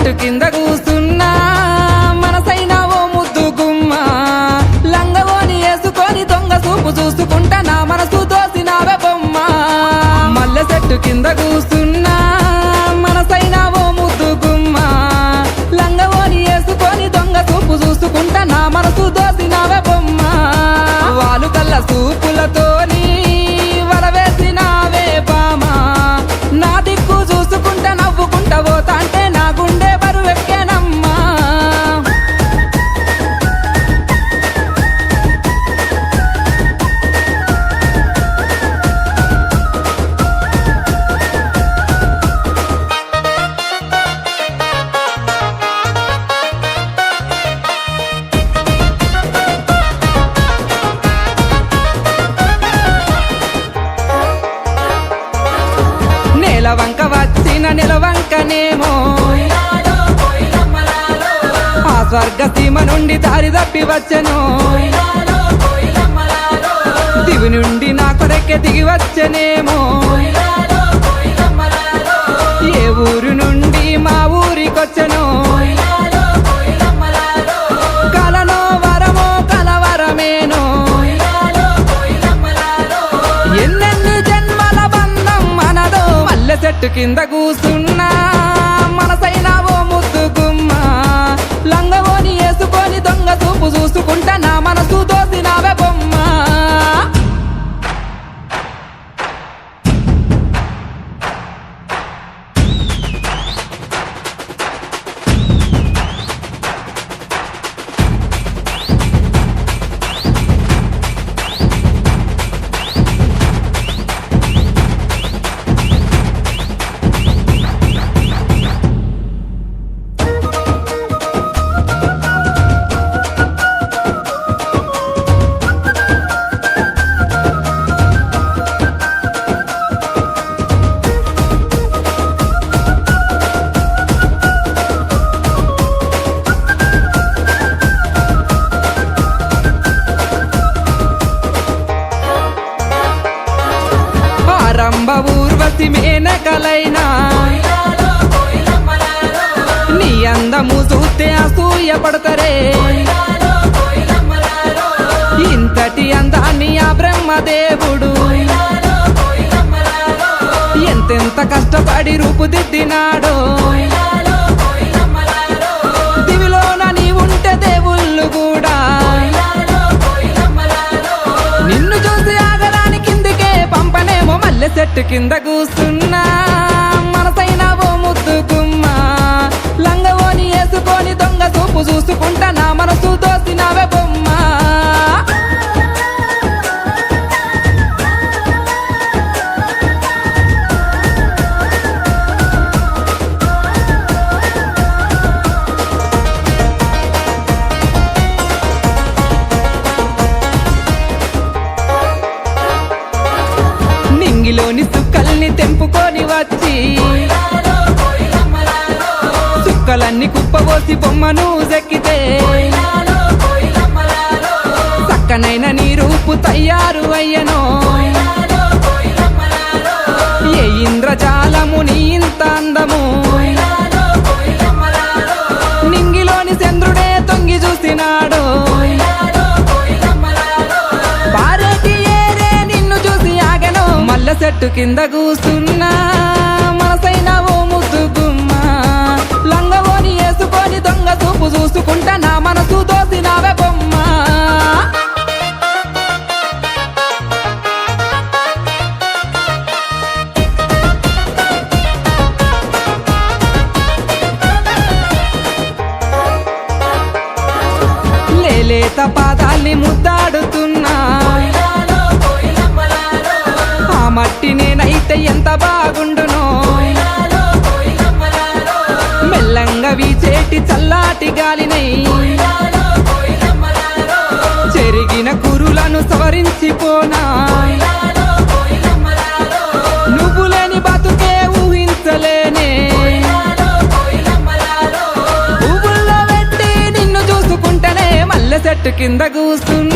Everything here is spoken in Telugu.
చెట్టు కింద కూస్తున్నా మనసైన ఓ ముద్దు గుమ్మ లంగవోని వేసుకొని దొంగ చూపు చూసుకుంటా నా మనసు దోసినావే బొమ్మ మల్లె చెట్టు కింద కూస్తున్నా మనసైన ఓ ముద్దు గుమ్మ లంగవోని వేసుకొని దొంగ చూపు చూసుకుంటా నా మనసు దోసినావే బొమ్మ వాలు కళ్ళ చూపులతోని వలవేసినావే బామా నా దిక్కు చూసుకుంటా నవ్వుకుంటా పోతా అంటే నా గుండె బరువెక్కేనమ్మా నెలవంక వచ్చిన నెలవంకనేమో ఆ స్వర్గ సీమ నుండి దారి తప్పి వచ్చెను దివి నుండి నా కొరకే దిగి వచ్చెనేమో ఏ ఊరు నుండి మా ఊరికొచ్చెను కలలో వరమో కలవరమేనో ఎన్నెన్ని జన్మల బంధం మనదో మల్లె చెట్టు కింద కూసున్నా మనసైన ఓ ముద్దు గుమ్మ లంగవోని వేసుకొని దొంగ చూపు చూసుకుంటా నా మనసు దోసినావే బొమ్మ రంభ ఊర్వశి మేనకలైనా నీ అందము చూస్తే అసూయ పడతారే ఇంతటి అందాన్ని ఆ బ్రహ్మదేవుడు ఎంతెంత కష్టపడి రూపుదిద్దినాడో దివిలోన నీ ఉంటే దేవుళ్ళు కూడా నిన్ను చూసి ఆగరాని కిందికే పంపనేమో మల్లె చెట్టు కింద కూస్తున్నా మనసైన ఓ ముద్దు గుమ్మ లంగవోని వేసుకొని దొంగ చూపు చూసుకుంటా నా మనసు దోసినావే బొమ్మ నింగిలోని సుక్కల్ని తెంపుకొని వచ్చి సుక్కలన్నీ కుప్పబోసి బొమ్మను జెక్కితే చక్కనైన నీ రూపు తయారు అయ్యనో ఏ ఇంద్రజాలము నీ ఇంత అందము నింగిలోని చంద్రుడే తొంగి చూసినాడు మల్లె చెట్టు కింద కూస్తున్నా మనసైన ఓ ముద్దు గుమ్మ లంగవోని వేసుకొని దొంగ చూపు చూసుకుంటా నా మనసు దోసినావే బొమ్మ లేలేత పాదాల్ని ముద్దాడుతున్నా ఆ మట్టి నేనైతే ఎంత బాగుండునో మెల్లంగా వీచేటి చల్లాటి గాలినై చెరిగిన కురులను సవరించిపోనా నువ్వు లేని బతుకే ఊహించలేనే పువ్వుల్లో పెట్టి నిన్ను చూసుకుంటేనే మల్లె చెట్టు కింద కూస్తున్నా